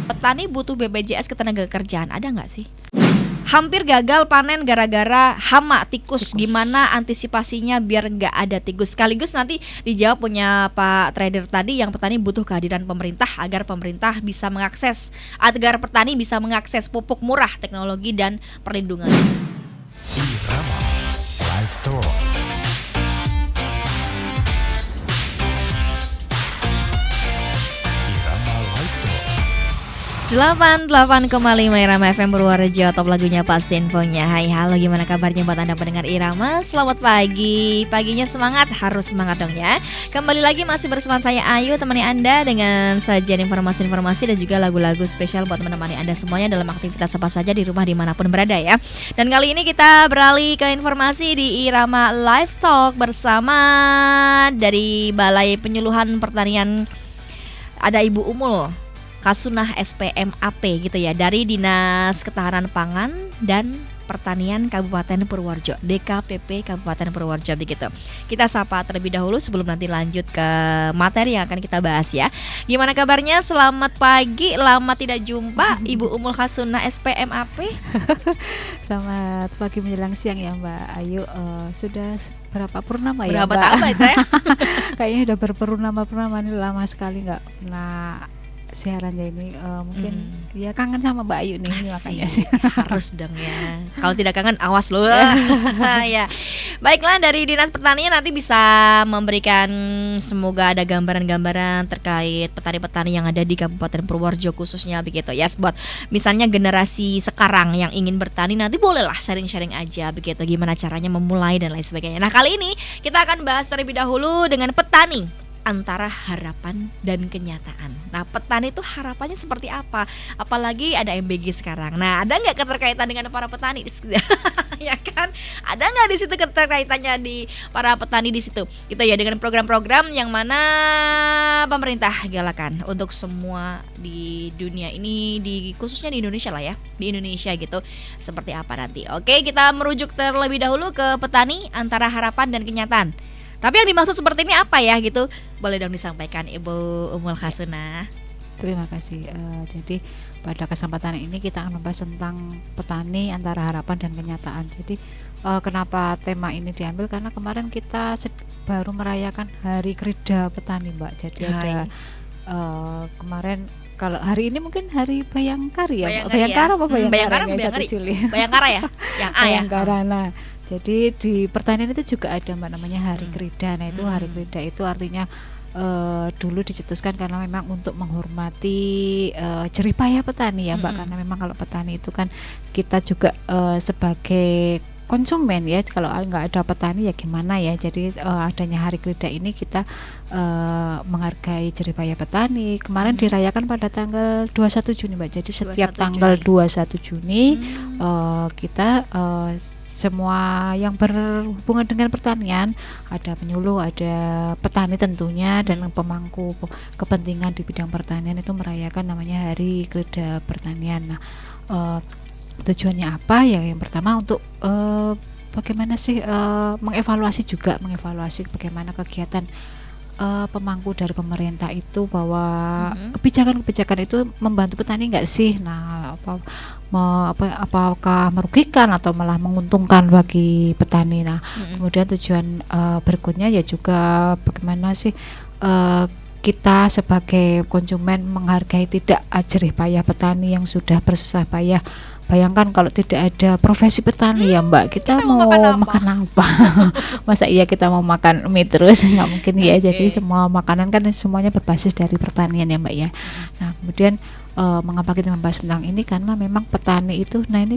Petani butuh BPJS Ketenagakerjaan, ada nggak sih? Hampir gagal panen gara-gara hama tikus. Gimana antisipasinya biar nggak ada tikus? Sekaligus nanti dijawab punya Pak Trader tadi, yang petani butuh kehadiran pemerintah agar petani bisa mengakses pupuk murah, teknologi dan perlindungan. Irama Livestock. 88,5 Irama FM Purworejo, top lagunya pasti infonya. Hai, halo, gimana kabarnya buat Anda pendengar Irama? Selamat pagi, paginya semangat, harus semangat dong ya. Kembali lagi masih bersama saya Ayu, temani Anda dengan sajian informasi-informasi dan juga lagu-lagu spesial buat menemani Anda semuanya dalam aktivitas apa saja di rumah dimanapun berada ya. Dan kali ini kita beralih ke informasi di Irama Live Talk bersama dari Balai Penyuluhan Pertanian, ada Ibu Umul Khasunah SPMAP gitu ya, dari Dinas Ketahanan Pangan dan Pertanian Kabupaten Purworejo, DKPP Kabupaten Purworejo begitu. Kita sapa terlebih dahulu sebelum nanti lanjut ke materi yang akan kita bahas ya. Gimana kabarnya? Selamat pagi, lama tidak jumpa Ibu Umul Khasunah SPMAP. Selamat pagi menjelang siang ya Mbak Ayu. Sudah berapa purnama ya? Berapa tahun itu ya? Kayaknya udah berpurnama-purnama, ini lama sekali nggak pernah siarannya ini. Mungkin ya kangen sama Mbak Ayu nih. Asik, makanya sih. Harus dong ya. Kalau tidak kangen awas loh. Ya. Baiklah, dari Dinas Pertanian nanti bisa memberikan, semoga ada gambaran-gambaran terkait petani-petani yang ada di Kabupaten Purworejo khususnya begitu ya. Buat misalnya generasi sekarang yang ingin bertani, nanti bolehlah sharing-sharing aja begitu, gimana caranya memulai dan lain sebagainya. Nah, kali ini kita akan bahas terlebih dahulu dengan petani, antara harapan dan kenyataan. Nah, petani itu harapannya seperti apa? Apalagi ada MBG sekarang. Nah, ada nggak keterkaitan dengan para petani? Ya kan? Ada nggak di situ keterkaitannya di para petani di situ? Gitu ya, dengan program-program yang mana pemerintah galakan untuk semua di dunia ini, khususnya di Indonesia lah ya, di Indonesia gitu. Seperti apa nanti? Oke, kita merujuk terlebih dahulu ke petani, antara harapan dan kenyataan. Tapi yang dimaksud seperti ini apa ya gitu? Boleh dong disampaikan Ibu Umul Khasunah. Terima kasih. Jadi pada kesempatan ini kita akan membahas tentang petani, antara harapan dan kenyataan. Jadi kenapa tema ini diambil? Karena kemarin kita baru merayakan Hari Krida Petani, Mbak. Jadi ada kemarin, kalau hari ini mungkin Hari Bayangkari ya. Bayangkara apa Bayangkara? Bayangkara ya? Yang A ya. Bayangkara. Nah, jadi di pertanian itu juga ada Mbak, namanya Hari Krida. Nah, itu Hari Krida itu artinya dulu dicetuskan karena memang untuk menghormati jerih payah petani ya Mbak. Karena memang kalau petani itu kan kita juga sebagai konsumen ya, kalau nggak ada petani ya gimana ya. Jadi adanya Hari Krida ini kita menghargai jerih payah petani. Kemarin dirayakan pada tanggal 21 Juni Mbak. Jadi setiap tanggal 21 Juni kita semua yang berhubungan dengan pertanian, ada penyuluh, ada petani tentunya, dan pemangku kepentingan di bidang pertanian itu merayakan namanya Hari Krida Pertanian. Nah, tujuannya apa ya? Yang pertama untuk bagaimana sih mengevaluasi bagaimana kegiatan pemangku dari pemerintah itu, bahwa kebijakan-kebijakan itu membantu petani enggak sih? Nah, apakah merugikan atau malah menguntungkan bagi petani? Nah, kemudian tujuan berikutnya ya juga bagaimana sih kita sebagai konsumen menghargai tidak jerih payah petani yang sudah bersusah payah. Bayangkan kalau tidak ada profesi petani ya Mbak, kita mau makan apa? Masa iya kita mau makan mie terus? Nggak mungkin ya. Jadi semua makanan kan semuanya berbasis dari pertanian ya Mbak ya. Nah, kemudian mengapa kita membahas tentang ini? Karena memang petani itu, nah ini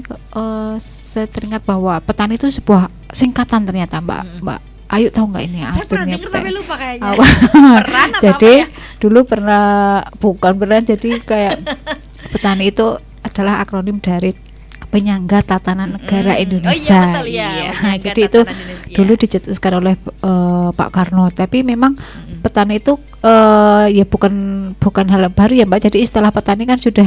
saya teringat bahwa petani itu sebuah singkatan ternyata Mbak. Ayu tahu nggak ini? Saya pernah dengar tapi lupa kayaknya. Jadi dulu jadi kayak petani itu adalah akronim dari Penyangga Tatanan Negara Indonesia. Oh iya betul ya. Jadi itu dulu dicetuskan oleh Pak Karno. Tapi memang petani itu ya bukan hal baru ya Mbak. Jadi istilah petani kan sudah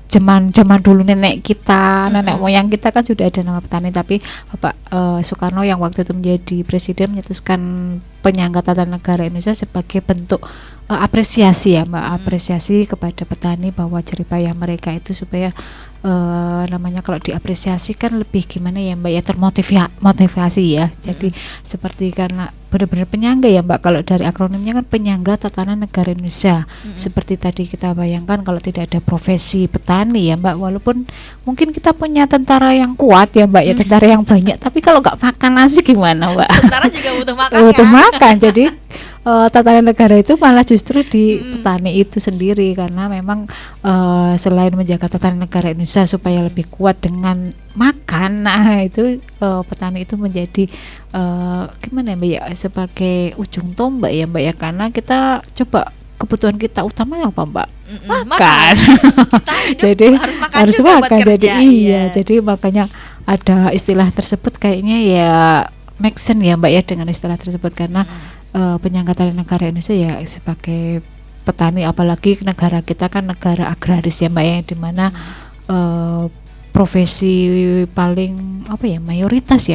zaman dulu nenek kita, nenek moyang kita kan sudah ada nama petani. Tapi Bapak Soekarno yang waktu itu menjadi presiden menyetuskan Penyangga Tatanan Negara Indonesia sebagai bentuk apresiasi ya Mbak, apresiasi kepada petani bahwa jerih payah mereka itu supaya namanya kalau diapresiasi kan lebih gimana ya Mbak ya, termotivasi ya. Jadi seperti karena benar-benar penyangga ya Mbak, kalau dari akronimnya kan penyangga tatanan negara Indonesia. Seperti tadi kita bayangkan kalau tidak ada profesi petani ya Mbak, walaupun mungkin kita punya tentara yang kuat ya Mbak ya, tentara yang banyak, tapi kalau nggak makan nasi gimana Mbak? Tentara juga butuh makan Butuh kan? makan. Jadi tatanan negara itu malah justru di petani itu sendiri, karena memang selain menjaga tatanan negara Indonesia supaya lebih kuat dengan makan, nah itu petani itu menjadi gimana ya Mbak ya, sebagai ujung tombak ya Mbak ya, karena kita coba kebutuhan kita utama apa Mbak? Makan. Kita hidup Jadi harus makan juga buat jadi kerja, iya, jadi makanya ada istilah tersebut kayaknya ya make sense ya Mbak ya dengan istilah tersebut, karena penyangga tatanan negara Indonesia ya sebagai petani, apalagi negara kita kan negara agraris ya Mbak ya, dimana profesi paling mayoritas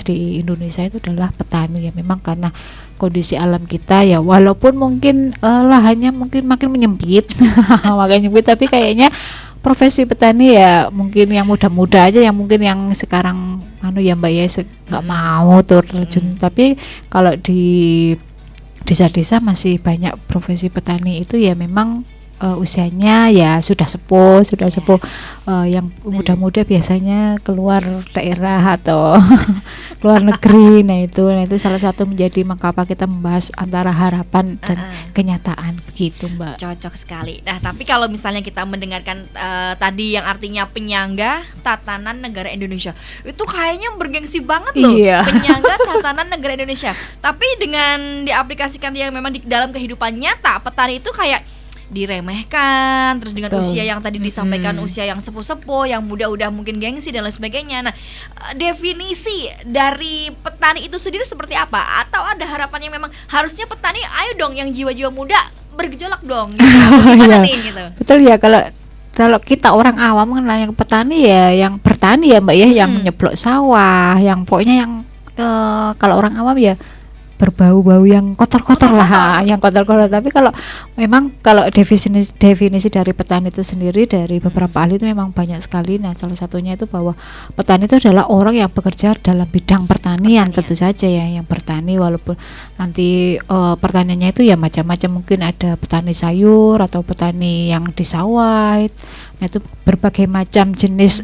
di Indonesia itu adalah petani ya. Memang karena kondisi alam kita ya, walaupun mungkin lahannya mungkin makin menyempit makin menyempit, tapi kayaknya profesi petani ya mungkin yang muda-muda aja yang mungkin yang sekarang ya Mbak ya nggak mau terjun. Tapi kalau di desa-desa masih banyak profesi petani itu ya memang usianya ya sudah sepuh yang muda-muda biasanya keluar daerah atau luar negeri. Nah itu salah satu menjadi mengapa kita membahas antara harapan dan kenyataan begitu Mbak. Cocok sekali. Nah tapi kalau misalnya kita mendengarkan tadi yang artinya penyangga tatanan negara Indonesia, itu kayaknya bergengsi banget loh. Iya. Penyangga tatanan negara Indonesia. Tapi dengan diaplikasikan yang memang di dalam kehidupan nyata, petani itu kayak diremehkan, terus dengan usia yang tadi disampaikan, usia yang sepuh-sepuh, yang muda udah mungkin gengsi dan lain sebagainya. Nah, definisi dari petani itu sendiri seperti apa? Atau ada harapan yang memang harusnya petani, ayo dong yang jiwa-jiwa muda bergejolak dong, gitu. Gimana nih gitu? Betul ya, kalau kita orang awam mengenal yang petani ya, yang bertani ya Mbak ya, yang nyeblok sawah, yang pokoknya yang kalau orang awam ya berbau-bau yang kotor-kotor lah, yang kotor-kotor. Tapi kalau memang kalau definisi dari petani itu sendiri dari beberapa ahli itu memang banyak sekali. Nah, salah satunya itu bahwa petani itu adalah orang yang bekerja dalam bidang pertanian. Tentu saja ya yang bertani, walaupun nanti pertaniannya itu ya macam-macam, mungkin ada petani sayur atau petani yang di sawah. Nah, itu berbagai macam jenis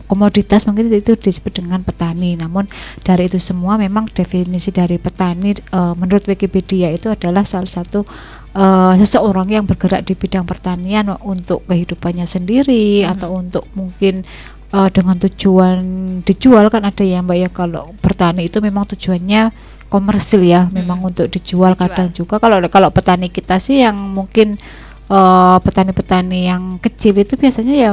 komoditas mungkin itu disebut dengan petani. Namun dari itu semua memang definisi dari petani menurut Wikipedia itu adalah salah satu seseorang yang bergerak di bidang pertanian untuk kehidupannya sendiri atau untuk mungkin dengan tujuan dijual. Kan ada ya Mbak ya, kalau bertani itu memang tujuannya komersil ya, memang untuk dijual. Kadang juga kalau petani kita sih yang mungkin petani-petani yang kecil itu biasanya ya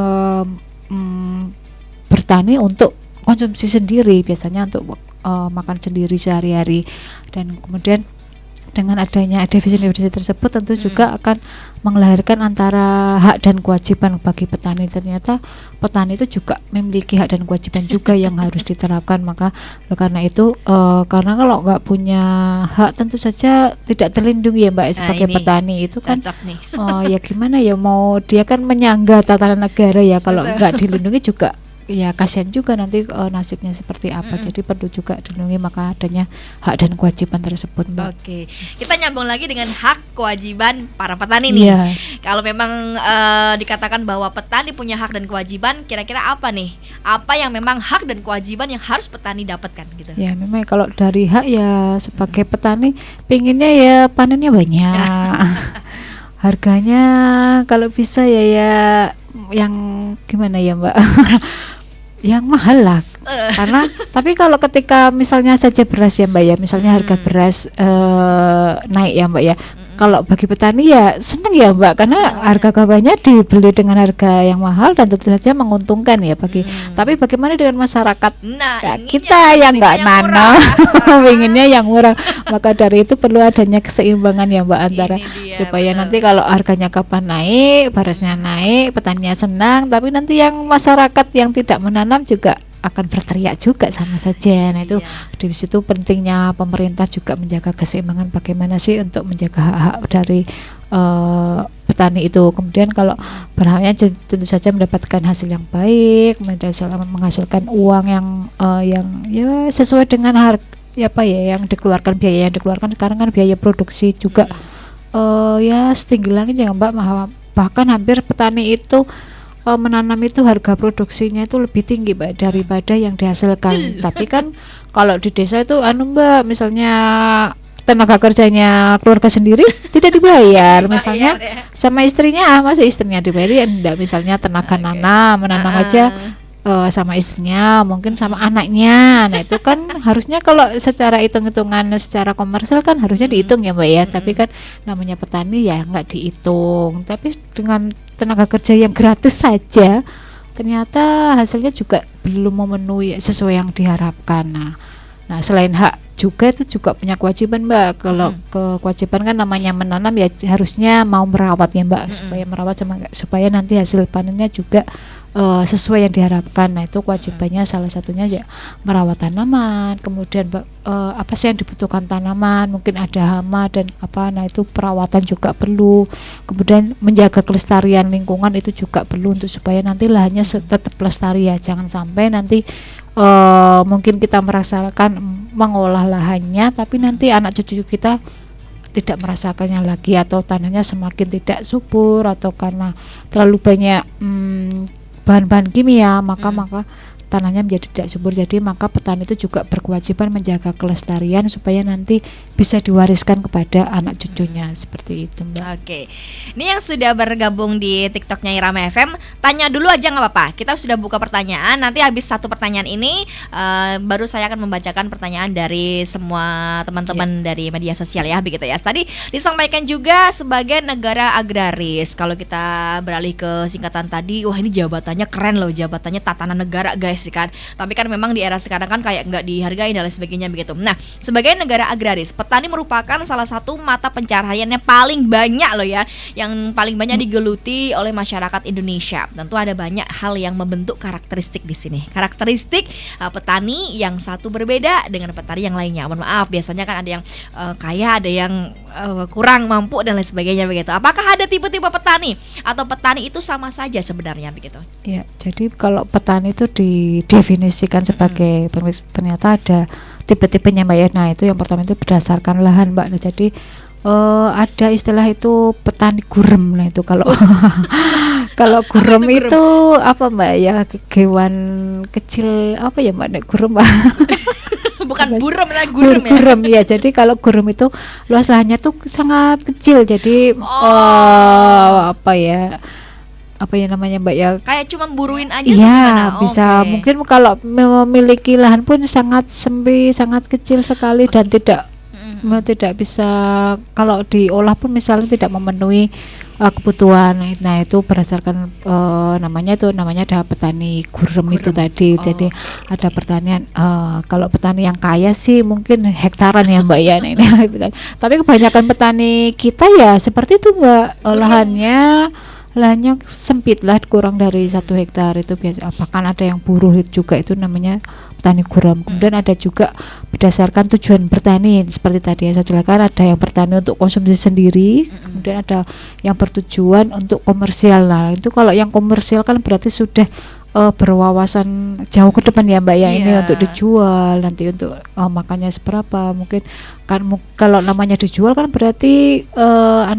bertani untuk konsumsi sendiri, biasanya untuk makan sendiri sehari-hari. Dan kemudian dengan adanya definisi tersebut tentu juga akan melahirkan antara hak dan kewajiban bagi petani. Ternyata petani itu juga memiliki hak dan kewajiban juga yang harus diterapkan. Maka karena itu karena kalau nggak punya hak tentu saja tidak terlindungi ya Mbak sebagai petani itu kan ya gimana ya, mau dia kan menyangga tatanan negara ya, kalau nggak dilindungi juga ya kasihan juga nanti nasibnya seperti apa. Jadi perlu juga dilindungi, maka adanya hak dan kewajiban tersebut Mbak. Oke, kita nyambung lagi dengan hak kewajiban para petani nih. Kalau memang dikatakan bahwa petani punya hak dan kewajiban, kira-kira apa nih? Apa yang memang hak dan kewajiban yang harus petani dapatkan gitu? Ya memang kalau dari hak ya sebagai petani pinginnya ya panennya banyak. Harganya kalau bisa ya yang gimana ya Mbak? Yang mahal lah. Karena tapi kalau ketika misalnya saja beras ya Mbak ya, misalnya harga beras naik ya Mbak ya, kalau bagi petani ya seneng ya Mbak, karena harga gabahnya dibeli dengan harga yang mahal dan tentu saja menguntungkan ya bagi. Tapi bagaimana dengan masyarakat? Nah, ya, kita yang nggak nanam, inginnya yang murah. Maka dari itu perlu adanya keseimbangan ya Mbak antara supaya nanti kalau harganya kapan naik, berasnya naik, petaninya senang, tapi nanti yang masyarakat yang tidak menanam juga akan berteriak juga sama saja. Nah itu Iya. di situ pentingnya pemerintah juga menjaga keseimbangan, bagaimana sih untuk menjaga hak-hak dari petani itu. Kemudian kalau berhaknya tentu saja mendapatkan hasil yang baik, menghasilkan uang yang ya sesuai dengan harga ya apa ya yang dikeluarkan, biaya yang dikeluarkan sekarang kan biaya produksi juga ya setinggi langit ya Mbak. Bahkan hampir petani itu menanam itu harga produksinya itu lebih tinggi Mbak daripada yang dihasilkan. Tapi kan kalau di desa itu Mbak, misalnya tenaga kerjanya keluarga sendiri tidak dibayar, misalnya sama istrinya, masa istrinya dibayar ya enggak, misalnya tenaga menanam aja sama istrinya, mungkin sama anaknya. Nah itu kan harusnya kalau secara hitung-hitungan secara komersial kan harusnya dihitung ya Mbak ya, tapi kan namanya petani ya nggak dihitung. Tapi dengan tenaga kerja yang gratis saja ternyata hasilnya juga belum memenuhi sesuai yang diharapkan. Nah selain hak juga itu juga punya kewajiban Mbak. Kalau kewajiban kan namanya menanam ya harusnya mau merawat ya Mbak, supaya merawat supaya nanti hasil panennya juga sesuai yang diharapkan. Nah itu kewajibannya salah satunya ya merawat tanaman, kemudian apa sih yang dibutuhkan tanaman, mungkin ada hama dan apa, nah itu perawatan juga perlu. Kemudian menjaga kelestarian lingkungan itu juga perlu untuk supaya nanti lahannya tetap lestari ya, jangan sampai nanti mungkin kita merasakan mengolah lahannya tapi nanti anak cucu kita tidak merasakannya lagi, atau tanahnya semakin tidak subur, atau karena terlalu banyak bahan-bahan kimia maka tanahnya menjadi tidak subur. Jadi maka petani itu juga berkewajiban menjaga kelestarian supaya nanti bisa diwariskan kepada anak cucunya, seperti itu Mbak. Oke, ini yang sudah bergabung di TikToknya Irama FM, tanya dulu aja nggak apa-apa. Kita sudah buka pertanyaan, nanti habis satu pertanyaan ini baru saya akan membacakan pertanyaan dari semua teman-teman dari media sosial ya, begitu ya. Tadi disampaikan juga sebagai negara agraris. Kalau kita beralih ke singkatan tadi, wah ini jabatannya keren loh, jabatannya tatanan negara guys kan. Tapi kan memang di era sekarang kan kayak nggak dihargai dan lain sebagainya begitu. Nah, sebagai negara agraris, petani merupakan salah satu mata pencahariannya paling banyak loh ya, yang paling banyak digeluti oleh masyarakat Indonesia. Tentu ada banyak hal yang membentuk karakteristik di sini. Karakteristik petani yang satu berbeda dengan petani yang lainnya. Mohon maaf, biasanya kan ada yang kaya, ada yang kurang mampu dan lain sebagainya begitu. Apakah ada tipe-tipe petani atau petani itu sama saja sebenarnya begitu? Ya, jadi kalau petani itu didefinisikan sebagai ternyata ada tipe-tipenya Mbak ya. Nah itu yang pertama itu berdasarkan lahan Mbak. Nah, jadi ada istilah itu petani gurem. Nah itu kalau kalau gurem itu apa Mbak ya, kewan kecil apa ya Mbak, nek gurem Mbak? Bukan burem lah, gurem ya. Gurem ya. Jadi kalau gurem itu luas lahannya tuh sangat kecil. Jadi apa ya namanya Mbak ya, kayak cuma buruin aja. iya bisa. Mungkin kalau memiliki lahan pun sangat sempit, sangat kecil sekali dan tidak bisa, kalau diolah pun misalnya tidak memenuhi kebutuhan. Nah itu berdasarkan namanya ada petani gurem itu tadi. Jadi ada pertanian kalau petani yang kaya sih mungkin hektaran ya Mbak ya. Nah, ini tapi kebanyakan petani kita ya seperti itu Mbak, lahannya sempit lah, kurang dari 1 hektar itu biasa. Bahkan ada yang buruh juga, itu namanya petani gurem. Kemudian ada juga berdasarkan tujuan bertani, seperti tadi yang saya jelaskan, ada yang bertani untuk konsumsi sendiri, kemudian ada yang bertujuan untuk komersial. Nah itu kalau yang komersial kan berarti sudah berwawasan jauh ke depan ya Mbak ya, ini untuk dijual nanti untuk makannya seberapa, mungkin kan kalau namanya dijual kan berarti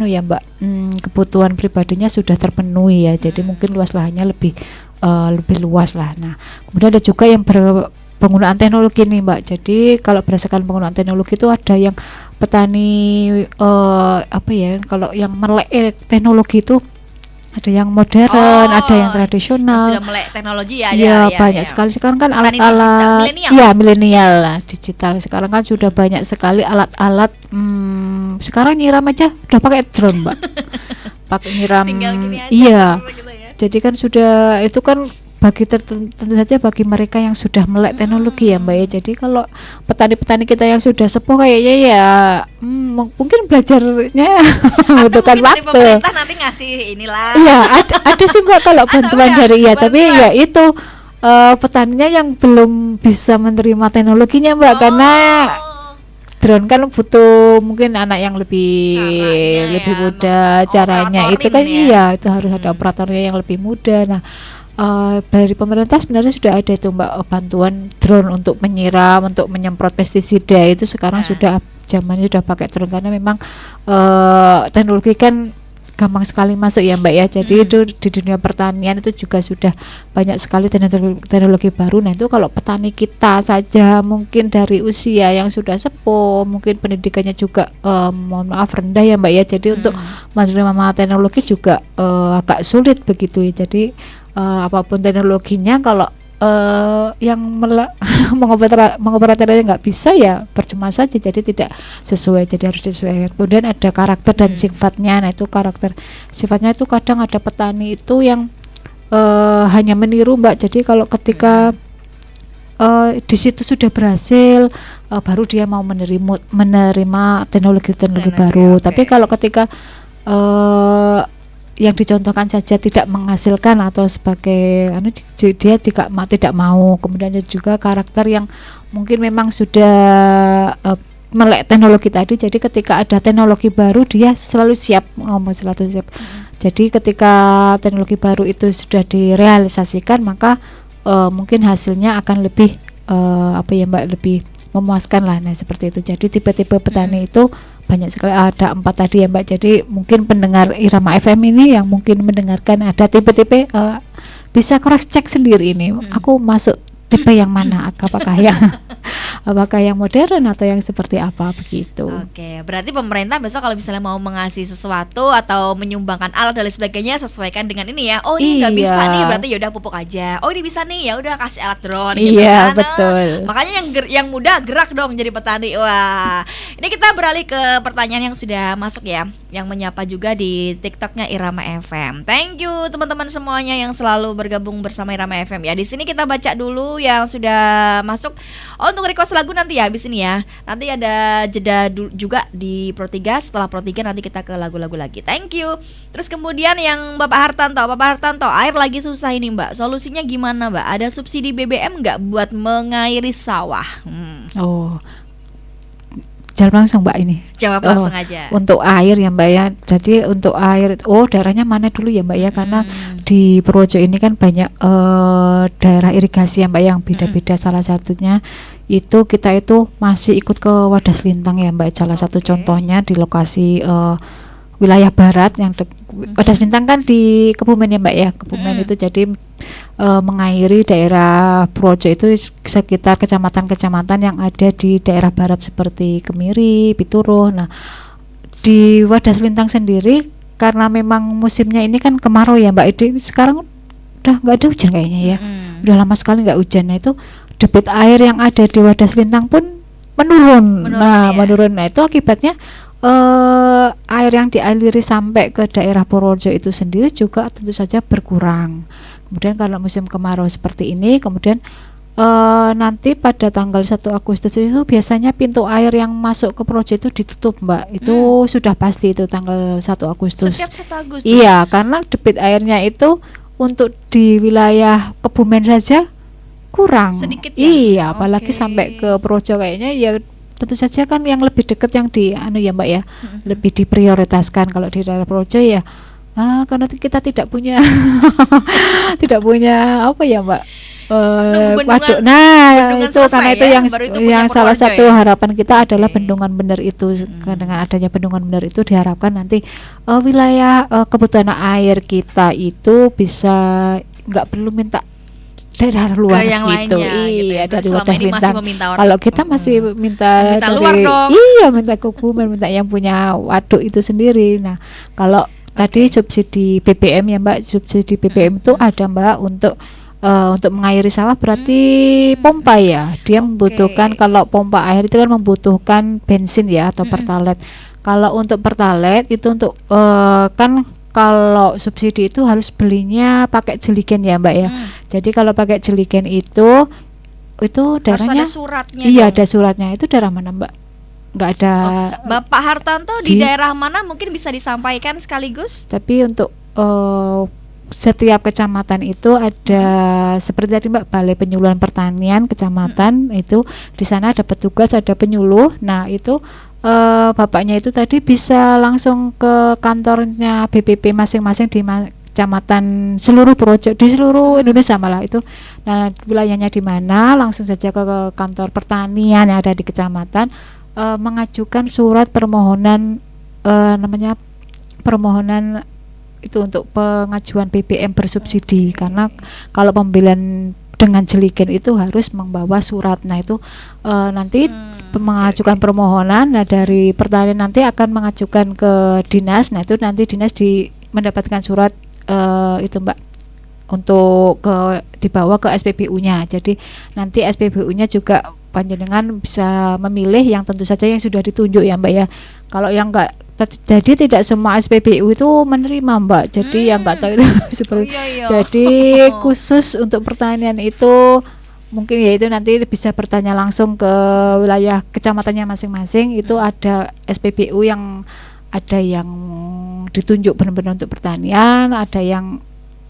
ya Mbak, kebutuhan pribadinya sudah terpenuhi ya, jadi mungkin luas lahannya lebih luas lah. Nah kemudian ada juga yang penggunaan teknologi nih Mbak. Jadi kalau berdasarkan penggunaan teknologi itu ada yang petani kalau yang melek teknologi itu ada yang modern, ada yang tradisional. Sudah melek teknologi ya, banyak sekali sekarang kan alat-alat milenial lah, digital. Sekarang kan sudah banyak sekali alat-alat. Sekarang nyiram aja udah pakai drone Mbak. Pakai nyiram. Tinggal gini aja, gitu ya. Jadi kan sudah itu kan bagi tentu saja bagi mereka yang sudah melek teknologi ya Mbak ya. Jadi kalau petani-petani kita yang sudah sepuh kayaknya ya mungkin belajarnya membutuhkan waktu. Pemerintah nanti ngasih inilah. Iya, ada sih Mbak kalau bantuan dari tapi ya itu petaninya yang belum bisa menerima teknologinya Mbak, karena drone kan butuh mungkin anak yang lebih muda, caranya itu kan iya itu harus ada operatornya yang lebih muda. Nah dari pemerintah sebenarnya sudah ada itu Mbak, bantuan drone untuk menyiram, untuk menyemprot pestisida itu sekarang sudah zamannya sudah pakai drone, karena memang teknologi kan gampang sekali masuk ya Mbak ya. Jadi itu di dunia pertanian itu juga sudah banyak sekali teknologi baru. Nah itu kalau petani kita saja mungkin dari usia yang sudah sepuh, mungkin pendidikannya juga mohon maaf rendah ya Mbak ya. Jadi untuk menerima teknologi juga agak sulit begitu ya. Jadi apapun teknologinya kalau yang mengoperasikannya nggak bisa ya percuma saja, jadi tidak sesuai, jadi harus disesuaikan. Kemudian ada karakter dan sifatnya. Nah itu karakter sifatnya itu kadang ada petani itu yang hanya meniru Mbak. Jadi kalau ketika di situ sudah berhasil baru dia mau menerima teknologi baru. Tapi kalau ketika yang dicontohkan saja tidak menghasilkan atau sebagai dia tidak mau. Kemudian juga karakter yang mungkin memang sudah melek teknologi tadi, jadi ketika ada teknologi baru dia selalu siap. Jadi ketika teknologi baru itu sudah direalisasikan maka mungkin hasilnya akan lebih Mbak, lebih memuaskan lah. Nah seperti itu. Jadi tipe-tipe petani itu banyak sekali, ada 4 tadi ya Mbak. Jadi mungkin pendengar Irama FM ini yang mungkin mendengarkan ada tipe-tipe bisa cross check sendiri ini. Aku masuk tipe yang mana? Apakah yang modern atau yang seperti apa begitu? Oke, berarti pemerintah besok kalau misalnya mau mengasih sesuatu atau menyumbangkan alat dan lain sebagainya sesuaikan dengan ini ya. Oh ini nggak bisa nih, berarti yaudah pupuk aja. Oh ini bisa nih, ya udah kasih alat drone. Iya gitu, betul. Makanya yang muda gerak dong jadi petani. Wah, ini kita beralih ke pertanyaan yang sudah masuk ya, yang menyapa juga di TikToknya Irama FM. Thank you teman-teman semuanya yang selalu bergabung bersama Irama FM ya. Di sini kita baca dulu yang sudah masuk. Oh untuk request lagu nanti ya habis ini ya. Nanti ada jeda juga di Pro 3. Setelah Pro 3 nanti kita ke lagu-lagu lagi. Thank you. Terus kemudian yang Bapak Hartanto, air lagi susah ini Mbak. Solusinya gimana Mbak? Ada subsidi BBM nggak buat mengairi sawah? Oh, jawab langsung Mbak ini. Jawab langsung aja. Untuk air ya Mbak ya. Jadi untuk air, daerahnya mana dulu ya Mbak ya? Karena di Purworejo ini kan banyak daerah irigasi ya Mbak yang beda-beda. Salah satunya itu kita itu masih ikut ke Wadas Lintang ya Mbak. Salah satu contohnya di lokasi wilayah barat yang Wadas Lintang kan di Kebumen ya Mbak ya. Kebumen itu jadi mengairi daerah Purworejo itu sekitar kecamatan-kecamatan yang ada di daerah barat seperti Kemiri, Pituruh. Nah di Wadas Lintang sendiri karena memang musimnya ini kan kemarau ya Mbak. Sekarang udah nggak ada hujan kayaknya ya. Udah lama sekali nggak hujan. Nah itu debit air yang ada di Wadas Lintang pun menurun. Menurun. Nah itu akibatnya air yang dialiri sampai ke daerah Purworejo itu sendiri juga tentu saja berkurang. Kemudian kalau musim kemarau seperti ini, kemudian nanti pada tanggal 1 Agustus itu biasanya pintu air yang masuk ke Purworejo itu ditutup Mbak. Itu sudah pasti itu tanggal 1 Agustus. Setiap 1 Agustus? Iya, karena debit airnya itu untuk di wilayah Kebumen saja kurang. Sedikit ya? Iya, apalagi sampai ke Purworejo kayaknya ya tentu saja kan yang lebih dekat yang di ya Mbak ya, lebih diprioritaskan. Kalau di daerah Purworejo ya karena kita tidak punya apa ya Mbak, waduk. Nah itu karena itu yang salah satu harapan kita adalah bendungan bener itu. Dengan adanya bendungan bener itu diharapkan nanti wilayah kebutuhan air kita itu bisa nggak perlu minta daerah luar gitu. Iya, dari Wadas Lintang. Kalau kita masih minta dari luar dong. Iya, minta Kebumen, minta yang punya waduk itu sendiri. Nah, kalau tadi subsidi BBM ya Mbak, subsidi BBM itu ada Mbak untuk mengairi sawah berarti pompa ya. Dia membutuhkan, kalau pompa air itu kan membutuhkan bensin ya atau pertalite. Kalau untuk pertalite itu untuk kan kalau subsidi itu harus belinya pakai jeligen ya Mbak ya. Jadi kalau pakai jeligen itu daerahnya harus ada suratnya. Iya, ada suratnya. Itu daerah mana Mbak? Nggak ada. Bapak Hartanto di daerah mana mungkin bisa disampaikan sekaligus? Tapi untuk setiap kecamatan itu ada seperti tadi Mbak, Balai Penyuluhan Pertanian kecamatan itu di sana ada petugas, ada penyuluh. Nah, itu bapaknya itu tadi bisa langsung ke kantornya BPP masing-masing di kecamatan seluruh Projo di seluruh Indonesia malah itu. Nah, wilayahnya di mana langsung saja ke kantor pertanian yang ada di kecamatan, mengajukan surat permohonan, namanya permohonan itu untuk pengajuan BBM bersubsidi. Karena kalau pembelian dengan jeligen itu harus membawa surat. Nah, itu nanti mengajukan permohonan. Nah, dari pertanian nanti akan mengajukan ke dinas. Nah, itu nanti dinas mendapatkan surat itu Mbak, untuk dibawa ke SPBU-nya. Jadi nanti SPBU-nya juga panjenengan bisa memilih yang tentu saja yang sudah ditunjuk ya Mbak ya. Kalau yang enggak, jadi tidak semua SPBU itu menerima Mbak. Jadi yang enggak tahu itu seperti jadi khusus untuk pertanian itu mungkin ya itu nanti bisa bertanya langsung ke wilayah kecamatannya masing-masing. Itu ada SPBU yang ada yang ditunjuk benar-benar untuk pertanian, ada yang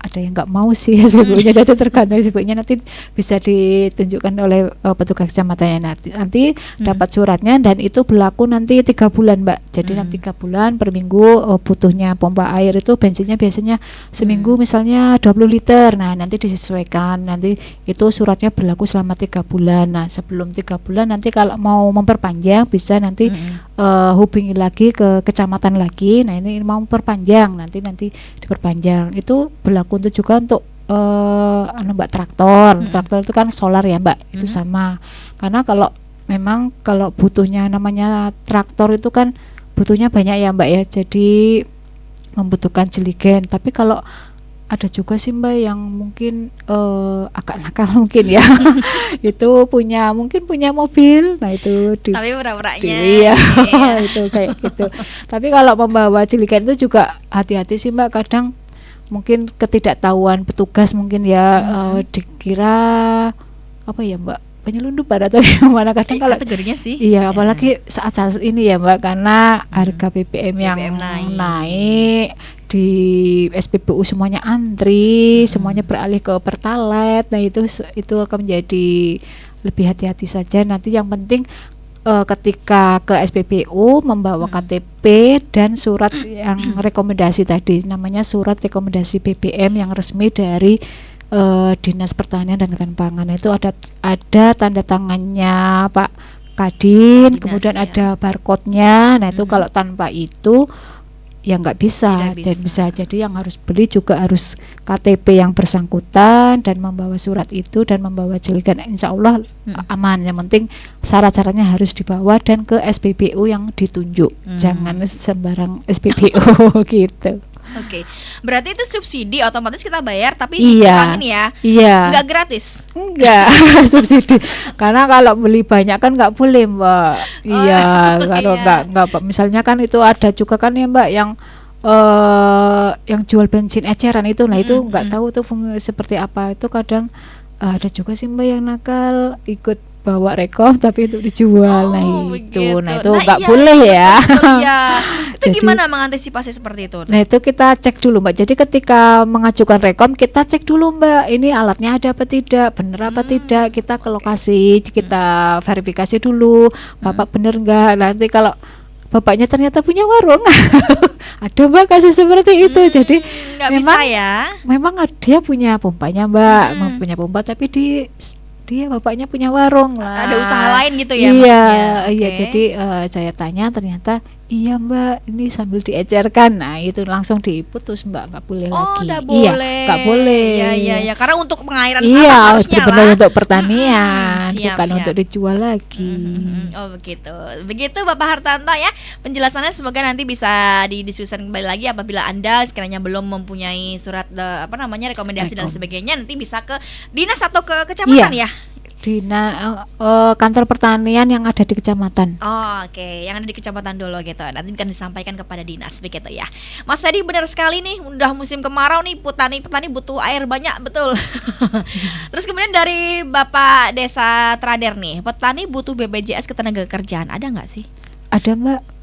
nggak mau sih SPBU-nya. Jadi tergantung SPBU-nya, nanti bisa ditunjukkan oleh petugas kecamatannya. Nanti dapat suratnya, dan itu berlaku nanti 3 bulan Mbak. Jadi nanti 3 bulan per minggu. Butuhnya pompa air itu bensinnya biasanya seminggu misalnya 20 liter. Nah, nanti disesuaikan, nanti itu suratnya berlaku selama 3 bulan. Nah, sebelum 3 bulan nanti kalau mau memperpanjang bisa nanti hubungi lagi ke kecamatan lagi. Nah, ini mau memperpanjang, nanti diperpanjang. Itu berlaku untuk juga untuk Mbak, traktor itu kan solar ya Mbak, itu sama. Karena kalau memang kalau butuhnya namanya traktor itu kan butuhnya banyak ya Mbak ya, jadi membutuhkan jeligen. Tapi kalau ada juga sih Mbak yang mungkin agak nakal mungkin ya itu mungkin punya mobil. Nah, itu tapi pura-puranya iya. Itu kayak gitu. Tapi kalau membawa jeligen itu juga hati-hati sih Mbak, kadang mungkin ketidaktahuan petugas mungkin ya, dikira apa ya Mbak, penyelundupan atau gimana. Kadang kalau kategorinya sih iya, apalagi saat ini ya Mbak, karena harga BBM yang naik di SPBU semuanya antri, semuanya beralih ke Pertalite. Nah, itu akan menjadi lebih hati-hati saja. Nanti yang penting ketika ke SPBU membawa KTP dan surat yang rekomendasi tadi, namanya surat rekomendasi BBM yang resmi dari Dinas Pertanian dan Ketahanan Pangan. Itu ada tanda tangannya Pak Kadin, kemudian ada barcode-nya. Nah, itu kalau tanpa itu ya nggak bisa. Jadi yang harus beli juga harus KTP yang bersangkutan dan membawa surat itu dan membawa jeligen. Insya Allah aman. Yang penting syarat-syaratnya harus dibawa dan ke SPBU yang ditunjuk. Jangan sembarang SPBU gitu. Oke. Berarti itu subsidi otomatis kita bayar, tapi iya, ya. Iya. Nggak gratis. Enggak subsidi. Karena kalau beli banyak kan nggak boleh Mbak. Iya, kalau nggak misalnya kan itu ada juga kan ya Mbak yang jual bensin eceran itu. Nah, itu nggak tahu tuh seperti apa. Itu kadang ada juga sih Mbak yang nakal ikut bawa rekom tapi untuk dijual. Nah, itu nggak boleh ya. Iya. Itu gimana mengantisipasi seperti itu? Nah, itu kita cek dulu Mbak. Jadi ketika mengajukan rekom kita cek dulu Mbak, ini alatnya ada apa tidak, bener apa tidak. Kita ke lokasi, kita verifikasi dulu, Bapak bener nggak. Nanti kalau bapaknya ternyata punya warung ada Mbak kasus seperti itu. Jadi nggak bisa ya. Memang dia punya pompanya Mbak, punya pompa tapi dia bapaknya punya warung lah. Ada usaha lain gitu ya? Iya. Jadi saya tanya ternyata iya Mbak, ini sambil diecerkan. Nah, itu langsung diputus Mbak, nggak boleh lagi. Nggak boleh. Iya, nggak boleh. Iya. Karena untuk pengairan iya, harusnya benar lah. Untuk pertanian, bukan siap. untuk dijual lagi. Oh begitu. Begitu Bapak Hartanto ya penjelasannya. Semoga nanti bisa didiskusikan kembali lagi apabila Anda sekiranya belum mempunyai surat rekomendasi dan sebagainya, nanti bisa ke dinas atau ke kecamatan ya. Kantor pertanian yang ada di kecamatan. Oh, oke. Yang ada di kecamatan dulu gitu. Nanti akan disampaikan kepada dinas begitu ya. Mas Teddy, benar sekali nih, udah musim kemarau nih, petani butuh air banyak, betul. Terus kemudian dari Bapak Desa Trader nih, petani butuh BPJS Ketenagakerjaan, ada nggak sih? Ada Mbak.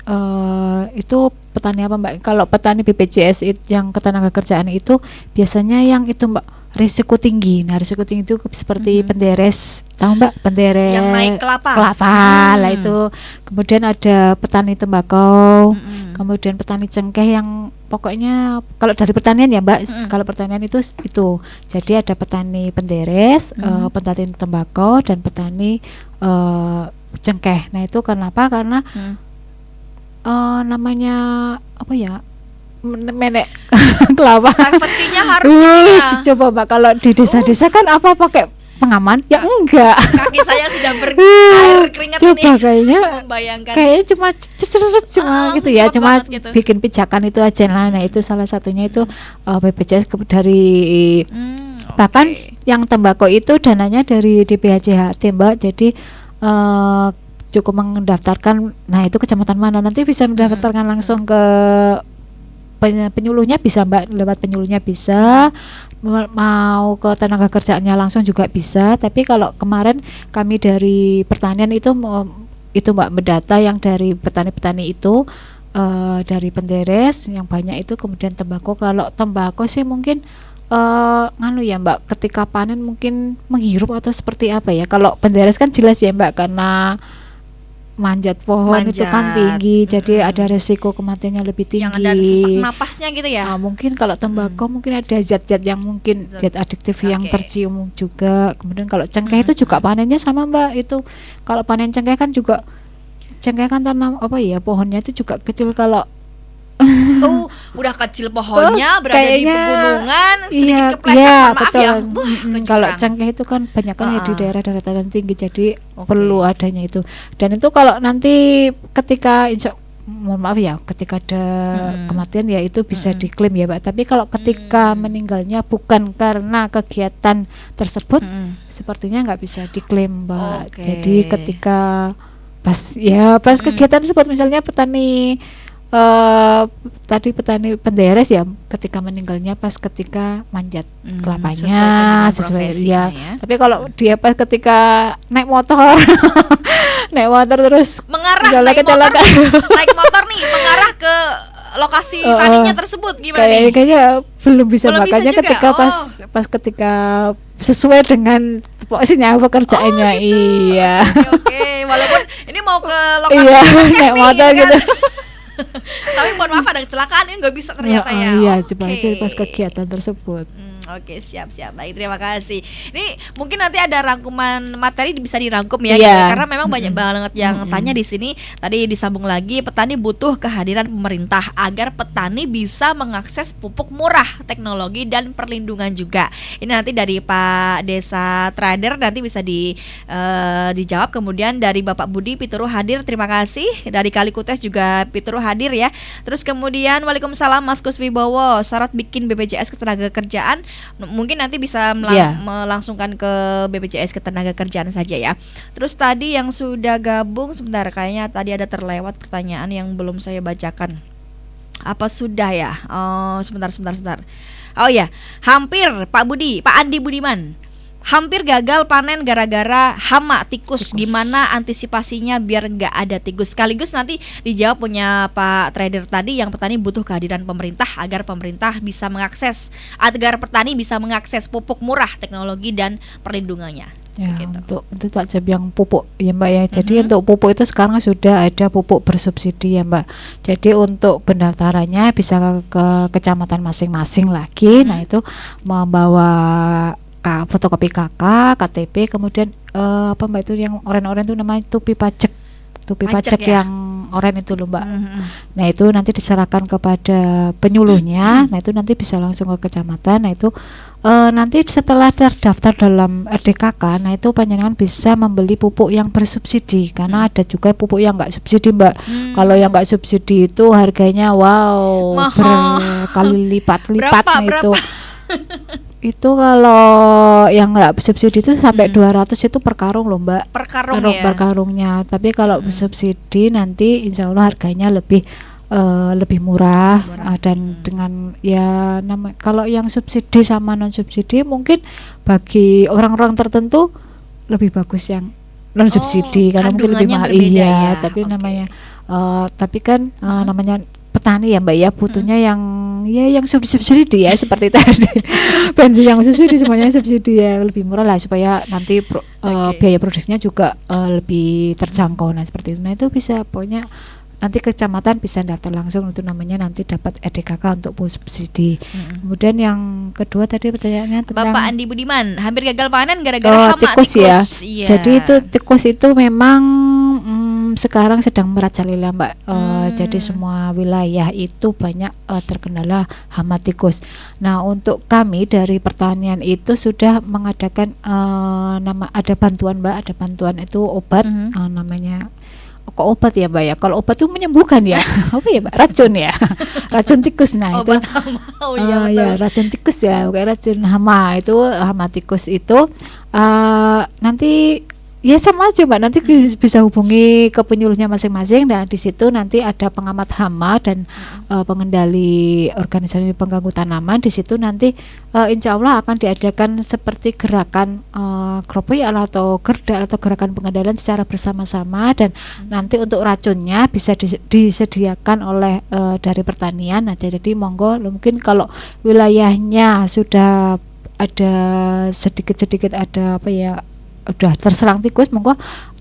Itu petani apa Mbak? Kalau petani BPJS yang ketenagakerjaan itu biasanya yang itu Mbak risiko tinggi. Nah risiko tinggi itu seperti penderes, tahu Mbak penderes Yang naik kelapa. lah itu. Kemudian ada petani tembakau, kemudian petani cengkeh yang pokoknya kalau dari pertanian ya Mbak, kalau pertanian itu jadi ada petani penderes, petani tembakau dan petani cengkeh. Nah itu kenapa? Karena namanya apa ya, menek kelapa. Safety-nya harus ini ya. Coba Mbak kalau di desa-desa kan apa pakai pengaman? Ya enggak. Kaki saya sudah berair keringat Coba ini. kayaknya Membayangkan. kayaknya cuma gitu ya, kuat cuma banget gitu. bikin pijakan itu aja lah. Nah itu salah satunya itu BPJS dari bahkan yang tembakau itu dananya dari DPHJHT Mbak. Jadi cukup mendaftarkan, nah itu kecamatan mana, nanti bisa mendaftarkan langsung ke penyuluhnya bisa Mbak, lewat penyuluhnya bisa, mau ke tenaga kerjaannya langsung juga bisa. Tapi kalau kemarin kami dari pertanian itu Mbak mendata yang dari petani-petani itu dari penderes yang banyak itu, kemudian tembakau. Kalau tembakau sih mungkin nganu ya Mbak, ketika panen mungkin menghirup atau seperti apa ya. Kalau penderes kan jelas ya Mbak, karena manjat pohon itu kan tinggi, jadi ada resiko kematiannya lebih tinggi. Yang ada sesak napasnya gitu ya. Mungkin kalau tembakau mungkin ada zat-zat yang mungkin zat adiktif yang tercium juga. Kemudian kalau cengkeh itu juga panennya sama Mbak. Itu kalau panen cengkeh kan juga, cengkeh kan tanam apa ya, pohonnya itu juga kecil. Kalau udah kecil pohonnya, berada di kayaknya pegunungan, sedikit kepleset, iya, maaf betul. ya. Kalau cengkeh itu kan banyak kan ya di daerah daratan tinggi, jadi Oke. perlu adanya itu. Dan itu kalau nanti ketika mohon maaf ya, ketika ada kematian ya itu bisa diklaim ya Pak. Tapi kalau ketika meninggalnya bukan karena kegiatan tersebut, sepertinya nggak bisa diklaim Mbak. Oke. Jadi ketika pas kegiatan tersebut, misalnya petani tadi petani penderes ya, ketika meninggalnya pas ketika manjat kelapanya, sesuai ya. Tapi kalau dia pas ketika naik motor naik motor terus mengarah naik motor nih mengarah ke lokasi taninya tersebut, gimana nih? Kayaknya belum bisa, Belum makanya bisa juga. ketika pas ketika sesuai dengan posisinya pekerjaannya. Gitu. Iya. Oke. Walaupun ini mau ke lokasi naik motor gitu. Tapi mohon maaf ada kecelakaan, ini nggak bisa ternyata ya. Iya, coba aja pas kegiatan tersebut. Oke, siap. Baik, terima kasih. Ini mungkin nanti ada rangkuman materi bisa dirangkum ya, Iya. gitu, karena memang banyak banget yang tanya di sini. Tadi disambung lagi, petani butuh kehadiran pemerintah agar petani bisa mengakses pupuk murah, teknologi dan perlindungan juga. Ini nanti dari Pak Desa Trader nanti bisa dijawab. Kemudian dari Bapak Budi Pituru hadir, terima kasih. Dari Kalikutes juga Pituru hadir ya. Terus kemudian Waalaikumsalam Mas Kuswibowo, syarat bikin BPJS Ketenagakerjaan mungkin nanti bisa melangsungkan ke BPJS Ketenagakerjaan saja ya. Terus tadi yang sudah gabung sebentar, kayaknya tadi ada terlewat pertanyaan yang belum saya bacakan. Apa sudah ya? Oh, sebentar. Oh ya, hampir Pak Andi Budiman. Hampir gagal panen gara-gara hama tikus. Gimana antisipasinya biar nggak ada tikus? Sekaligus nanti dijawab punya Pak Trader tadi, yang petani butuh kehadiran pemerintah agar pemerintah bisa mengakses, agar petani bisa mengakses pupuk murah, teknologi dan perlindungannya. Ya, Gitu. untuk takjub yang pupuk ya Mbak ya. Jadi untuk pupuk itu sekarang sudah ada pupuk bersubsidi ya Mbak. Jadi untuk pendaftarannya bisa ke kecamatan masing-masing lagi. Nah itu membawa fotokopi KK, KTP, kemudian apa Mbak itu yang oren-oren itu namanya tupi pajak ya? Yang oren itu loh Mbak. Nah itu nanti diserahkan kepada penyuluhnya. Nah itu nanti bisa langsung ke kecamatan. Nah itu nanti setelah terdaftar dalam RDKK, nah itu panjenengan bisa membeli pupuk yang bersubsidi, karena ada juga pupuk yang nggak subsidi Mbak. Kalau yang nggak subsidi itu harganya berkali lipat. Itu itu kalau yang nggak subsidi itu sampai 200 itu per karung loh Mbak. Per karungnya. Tapi kalau subsidi nanti insya Allah harganya lebih murah. Dan dengan ya kalau yang subsidi sama non subsidi mungkin bagi orang-orang tertentu lebih bagus yang non subsidi karena mungkin lebih mahal. Iya, tapi namanya Tapi kan namanya petani ya Mbak ya, butuhnya yang subsidi ya seperti tadi. Bensin yang subsidi, semuanya subsidi ya, lebih murah lah supaya nanti biaya produksinya juga lebih terjangkau. Nah seperti itu. Nah itu bisa pokoknya nanti kecamatan bisa daftar langsung, itu namanya nanti dapat EDKK untuk subsidi. Kemudian yang kedua tadi pertanyaannya tentang Bapak Andi Budiman, hampir gagal panen gara-gara hama tikus ya. Iya. Jadi itu tikus itu memang sekarang sedang merajalela Mbak. Jadi semua wilayah itu banyak terkendala hama tikus. Nah untuk kami dari pertanian itu sudah mengadakan ada bantuan Mbak, ada bantuan itu obat namanya. Kok obat ya Mbak ya? Kalau obat itu menyembuhkan ya. Apa ya Mbak? Racun ya. Racun tikus. Nah obat itu hama. Iya betul. ya racun tikus ya, kayak racun hama itu, hama tikus itu nanti ya sama aja Mbak, nanti bisa hubungi ke penyuluhnya masing-masing, dan di situ nanti ada pengamat hama dan pengendali organisasi pengganggu tanaman. Di situ nanti insya Allah akan diadakan seperti gerakan kropoyan atau gerda atau gerakan pengendalian secara bersama-sama, dan nanti untuk racunnya bisa disediakan oleh dari pertanian. Nah jadi monggo, mungkin kalau wilayahnya sudah ada sedikit-sedikit ada apa ya, udah terserang tikus, monggo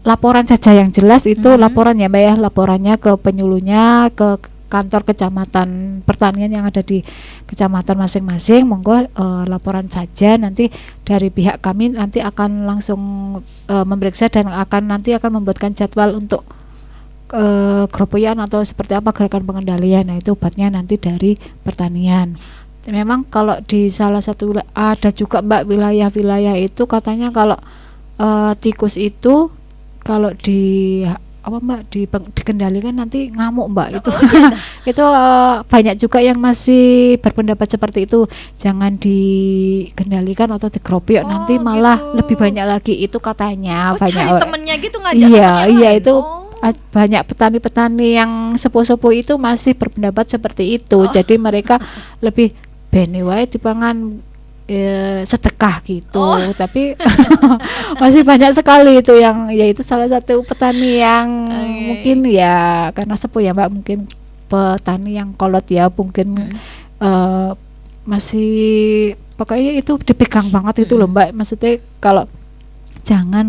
laporan saja yang jelas itu laporan ya Mbak ya, laporannya ke penyuluhnya, ke kantor kecamatan pertanian yang ada di kecamatan masing-masing, monggo laporan saja, nanti dari pihak kami nanti akan langsung memeriksa dan nanti akan membuatkan jadwal untuk kropoyan atau seperti apa gerakan pengendalian. Nah itu obatnya nanti dari pertanian. Memang kalau di salah satu ada juga Mbak wilayah-wilayah itu katanya kalau tikus itu kalau dikendalikan nanti ngamuk Mbak. Itu itu banyak juga yang masih berpendapat seperti itu, jangan dikendalikan atau dikeroyok, nanti malah lebih banyak lagi itu katanya. Banyak temennya gitu ngajak iya itu banyak petani-petani yang sepuh-sepuh itu masih berpendapat seperti itu. Jadi mereka lebih bene wae dipangan sedekah gitu. Tapi masih banyak sekali itu yang yaitu salah satu petani yang mungkin ya karena sepuh ya Mbak, mungkin petani yang kolot ya, mungkin masih pokoknya itu dipegang banget itu loh Mbak. Maksudnya kalau jangan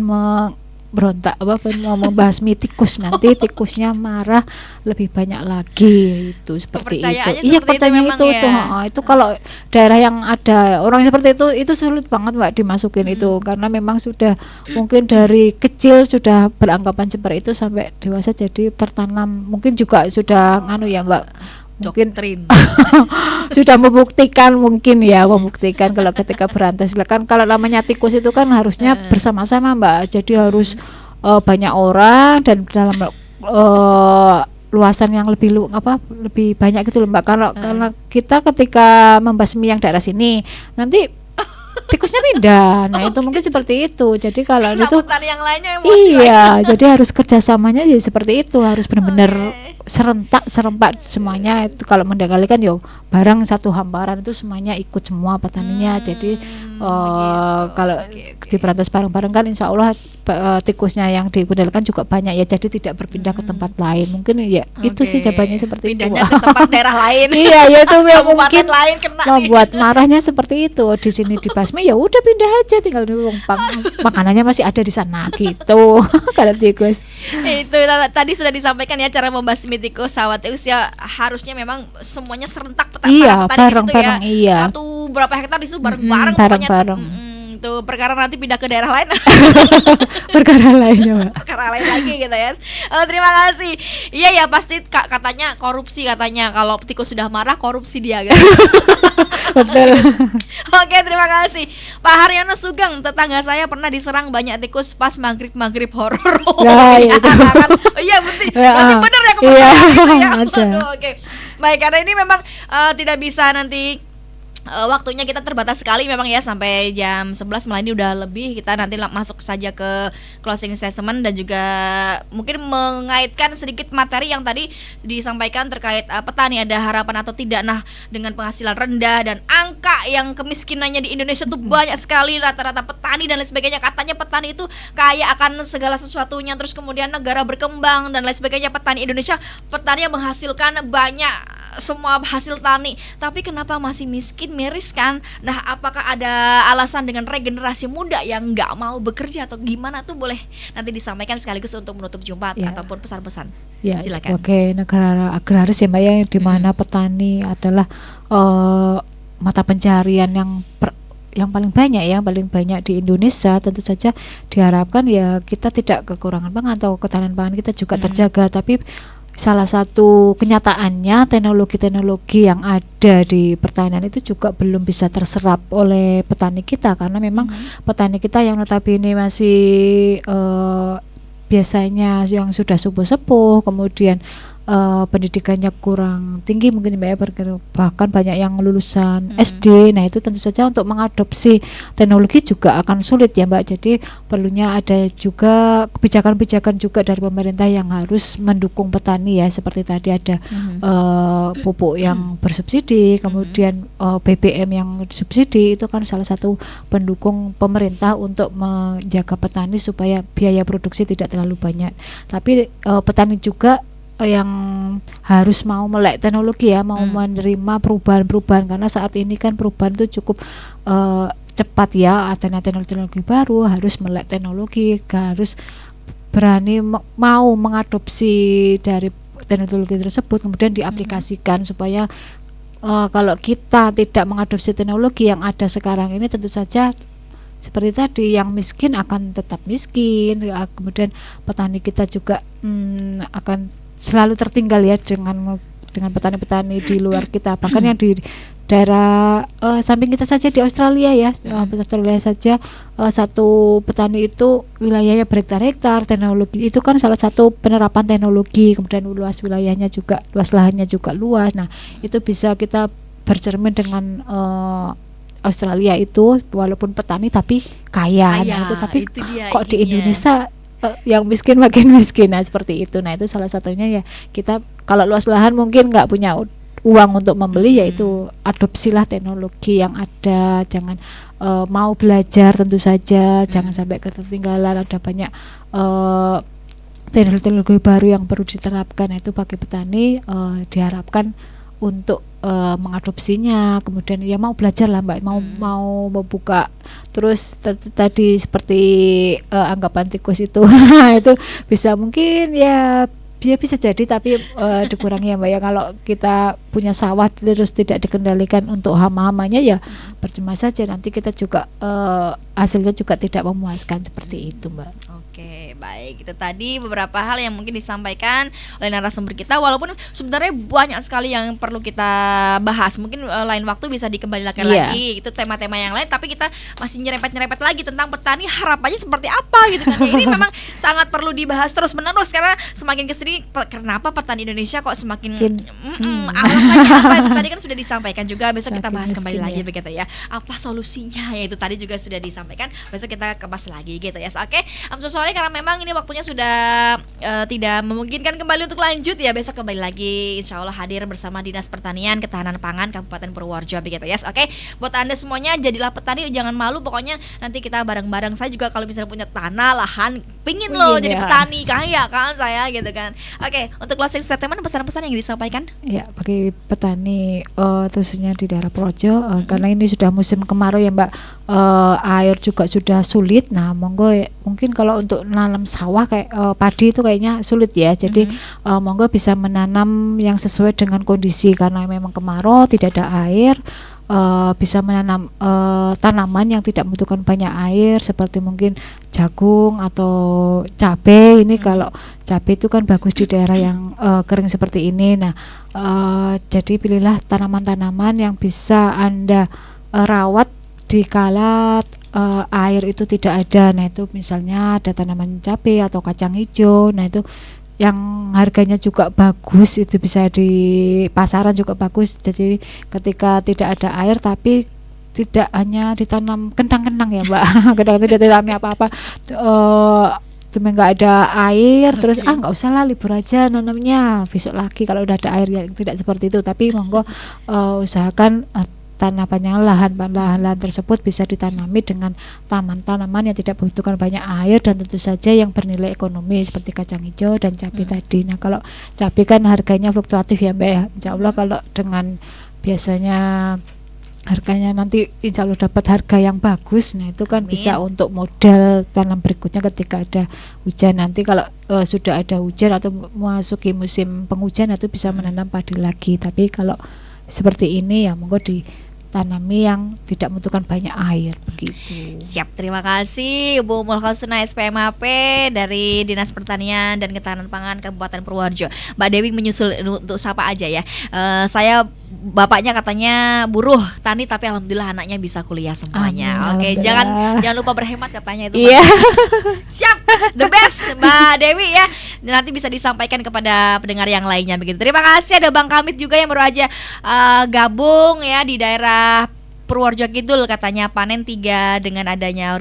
berontak mau membahasmi tikus, nanti tikusnya marah lebih banyak lagi, itu seperti itu. Iya pertanyaan itu itu kalau daerah yang ada orang seperti itu sulit banget Mbak dimasukin itu, karena memang sudah mungkin dari kecil sudah beranggapan seperti itu sampai dewasa jadi tertanam, mungkin juga sudah nganu ya Mbak, mungkin sudah membuktikan kalau ketika berantas kan kalau namanya tikus itu kan harusnya bersama-sama Mbak, jadi harus banyak orang dan dalam luasan yang lebih banyak gitu loh Mbak. Karena kita ketika membasmi yang daerah sini nanti tikusnya pindah. Nah itu mungkin seperti itu. Jadi kalau itu yang lainnya jadi harus kerjasamanya jadi seperti itu, harus benar-benar serempak semuanya itu. Kalau mendekalikan barang satu hamparan itu semuanya ikut semua petaninya. Jadi kalau diberantas bareng-bareng kan insya Allah tikusnya yang dikendalikan juga banyak ya, jadi tidak berpindah ke tempat lain. Mungkin ya itu sih jawabannya seperti pindahnya ke tempat daerah lain. Iya ya itu mungkin lain kena membuat marahnya seperti itu. Di sini dibasmi ya udah pindah aja, tinggal numpang makanannya masih ada di sana gitu. Kalau tikus itu tadi sudah disampaikan ya cara membasmi tikus, sawah tikus ya harusnya memang semuanya serentak petani bareng-bareng ya. Satu berapa hektar di situ bareng-bareng bareng-bareng. Itu perkara nanti pindah ke daerah lain. Perkara lainnya Mbak. Perkara lain lagi gitu ya. Terima kasih. Iya ya pasti katanya korupsi, katanya kalau tikus sudah marah korupsi dia kan. Betul. Oke, terima kasih Pak Haryono Sugeng. Tetangga saya pernah diserang banyak tikus pas maghrib horor. Iya betul. Berarti benar ya kemarin ya. Oke. Baik, karena ini memang tidak bisa nanti waktunya kita terbatas sekali memang ya, sampai jam 11 malah ini udah lebih. Kita nanti masuk saja ke closing statement dan juga mungkin mengaitkan sedikit materi yang tadi disampaikan terkait petani ada harapan atau tidak. Nah, dengan penghasilan rendah dan angka yang kemiskinannya di Indonesia tuh banyak sekali, rata-rata petani dan lain sebagainya. Katanya petani itu kaya akan segala sesuatunya, terus kemudian negara berkembang dan lain sebagainya. Petani Indonesia, petani yang menghasilkan banyak semua hasil tani, tapi kenapa masih miskin, miris kan? Nah, apakah ada alasan dengan regenerasi muda yang nggak mau bekerja atau gimana tuh? Boleh nanti disampaikan sekaligus untuk menutup jumpa ataupun pesan-pesan. Ya, silakan. Sebagai negara agraris ya Mbak, yang di mana petani adalah mata pencarian yang paling banyak di Indonesia. Tentu saja diharapkan ya kita tidak kekurangan pangan atau ketahanan pangan kita juga terjaga. Tapi salah satu kenyataannya teknologi yang ada di pertanian itu juga belum bisa terserap oleh petani kita, karena memang petani kita yang notabene masih biasanya yang sudah sepuh-sepuh, kemudian pendidikannya kurang tinggi mungkin Mbak ya, bahkan banyak yang lulusan SD. Nah, itu tentu saja untuk mengadopsi teknologi juga akan sulit ya Mbak. Jadi perlunya ada juga kebijakan-kebijakan juga dari pemerintah yang harus mendukung petani ya, seperti tadi ada pupuk yang bersubsidi, kemudian BBM yang subsidi. Itu kan salah satu pendukung pemerintah untuk menjaga petani supaya biaya produksi tidak terlalu banyak. Tapi petani juga yang harus mau melek teknologi ya, mau menerima perubahan-perubahan, karena saat ini kan perubahan itu cukup cepat ya, adanya teknologi baru, harus melek teknologi, harus berani mau mengadopsi dari teknologi tersebut kemudian diaplikasikan supaya kalau kita tidak mengadopsi teknologi yang ada sekarang ini, tentu saja seperti tadi yang miskin akan tetap miskin, kemudian petani kita juga akan selalu tertinggal ya dengan petani-petani di luar kita. Bahkan yang di daerah samping kita saja di Australia ya, Australia saja satu petani itu wilayahnya berhektar-hektar. Teknologi itu kan salah satu penerapan teknologi, kemudian luas wilayahnya juga, luas lahannya juga luas. Nah, itu bisa kita bercermin dengan Australia itu walaupun petani tapi kaya. Nah, itu tapi itu dia, kok di Indonesia yang miskin makin miskin. Nah, seperti itu. Nah, itu salah satunya ya, kita kalau luas lahan mungkin nggak punya uang untuk membeli, yaitu adopsilah teknologi yang ada. Jangan mau belajar tentu saja, jangan sampai ketertinggalan. Ada banyak teknologi baru yang perlu diterapkan. Itu bagi petani diharapkan untuk mengadopsinya, kemudian ya mau belajar lah Mbak, mau membuka. Terus tadi seperti anggapan tikus itu itu bisa mungkin ya bisa jadi, tapi dikurangi ya Mbak ya. Kalau kita punya sawah terus tidak dikendalikan untuk hama-hamanya ya percuma saja, nanti kita juga hasilnya juga tidak memuaskan, seperti itu Mbak. Oke, baik. Itu tadi beberapa hal yang mungkin disampaikan oleh narasumber kita, walaupun sebenarnya banyak sekali yang perlu kita bahas. Mungkin lain waktu bisa dikembalikan lagi, itu tema-tema yang lain, tapi kita masih nyerempet-nyerempet lagi tentang petani, harapannya seperti apa gitu kan. Ya, ini memang sangat perlu dibahas terus-menerus, karena semakin kesini kenapa petani Indonesia kok semakin alasannya apa, itu tadi kan sudah disampaikan juga. Besok kita bahas kembali lagi begitu ya. Apa solusinya, ya itu tadi juga sudah disampaikan. Besok kita kemas lagi gitu ya. Oke, I'm so sorry karena memang ini waktunya sudah tidak memungkinkan kembali untuk lanjut ya. Besok kembali lagi insya Allah hadir bersama Dinas Pertanian Ketahanan Pangan Kabupaten Purworejo begitu ya. Oke, buat Anda semuanya jadilah petani, jangan malu. Pokoknya nanti kita bareng-bareng. Saya juga kalau misalnya punya tanah, lahan, pingin loh jadi petani kaya kan saya gitu kan. Oke, untuk closing statement, pesan-pesan yang disampaikan ya bagi petani khususnya di daerah Purworejo, karena ini sudah musim kemarau ya Mbak, air juga sudah sulit. Nah, monggo mungkin kalau untuk nanam sawah kayak padi itu kayaknya sulit ya. Jadi monggo bisa menanam yang sesuai dengan kondisi, karena memang kemarau tidak ada air. Bisa menanam tanaman yang tidak membutuhkan banyak air, seperti mungkin jagung atau cabai. Ini kalau cabai itu kan bagus di daerah yang kering seperti ini. Nah, jadi pilihlah tanaman-tanaman yang bisa Anda rawat di kala air itu tidak ada. Nah, itu misalnya ada tanaman cabai atau kacang hijau. Nah, itu yang harganya juga bagus, itu bisa di pasaran juga bagus. Jadi ketika tidak ada air tapi tidak hanya ditanam kentang-kentang ya Mbak, kentang tidak ditanami apa-apa, cuma nggak ada air, terus nggak usah lah, libur aja nanamnya besok lagi kalau udah ada air, ya tidak seperti itu. Tapi monggo usahakan tanaman lahan tersebut bisa ditanami dengan tanaman yang tidak membutuhkan banyak air dan tentu saja yang bernilai ekonomi seperti kacang hijau dan cabai tadi. Nah kalau cabai kan harganya fluktuatif ya Mbak ya, insya Allah kalau dengan biasanya harganya nanti insya Allah dapat harga yang bagus. Nah itu kan bisa untuk modal tanam berikutnya ketika ada hujan. Nanti kalau sudah ada hujan atau memasuki musim penghujan, itu bisa menanam padi lagi. Tapi kalau seperti ini ya monggo ditanami yang tidak membutuhkan banyak air begitu. Siap, terima kasih Bu Mulkhosna SPMAP dari Dinas Pertanian dan Ketahanan Pangan Kabupaten Purworejo. Mbak Dewi menyusul untuk sapa aja ya. Saya bapaknya katanya buruh tani tapi alhamdulillah anaknya bisa kuliah semuanya. Oke, jangan lupa berhemat katanya itu. Iya. Siap, the best Mbak Dewi ya. Nanti bisa disampaikan kepada pendengar yang lainnya begitu. Terima kasih, ada Bang Kamit juga yang baru aja gabung ya di daerah Purworejo Kidul, katanya panen 3 dengan adanya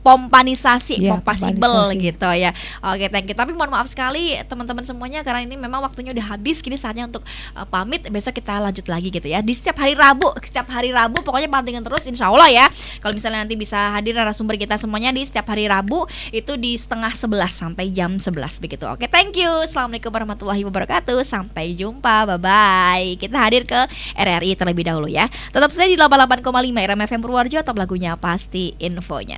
pompanisasi, ya, pompasibel gitu ya. Oke, thank you. Tapi mohon maaf sekali teman-teman semuanya karena ini memang waktunya udah habis. Kini saatnya untuk pamit. Besok kita lanjut lagi gitu ya. Di setiap hari Rabu pokoknya pantengin terus insya Allah ya. Kalau misalnya nanti bisa hadir narasumber kita semuanya di setiap hari Rabu itu di 10:30 sampai jam 11 begitu. Oke, thank you. Assalamualaikum warahmatullahi wabarakatuh. Sampai jumpa. Bye bye. Kita hadir ke RRI terlebih dahulu ya. Tetap stay di 88,5 RMA FM Purworejo, top lagunya pasti infonya.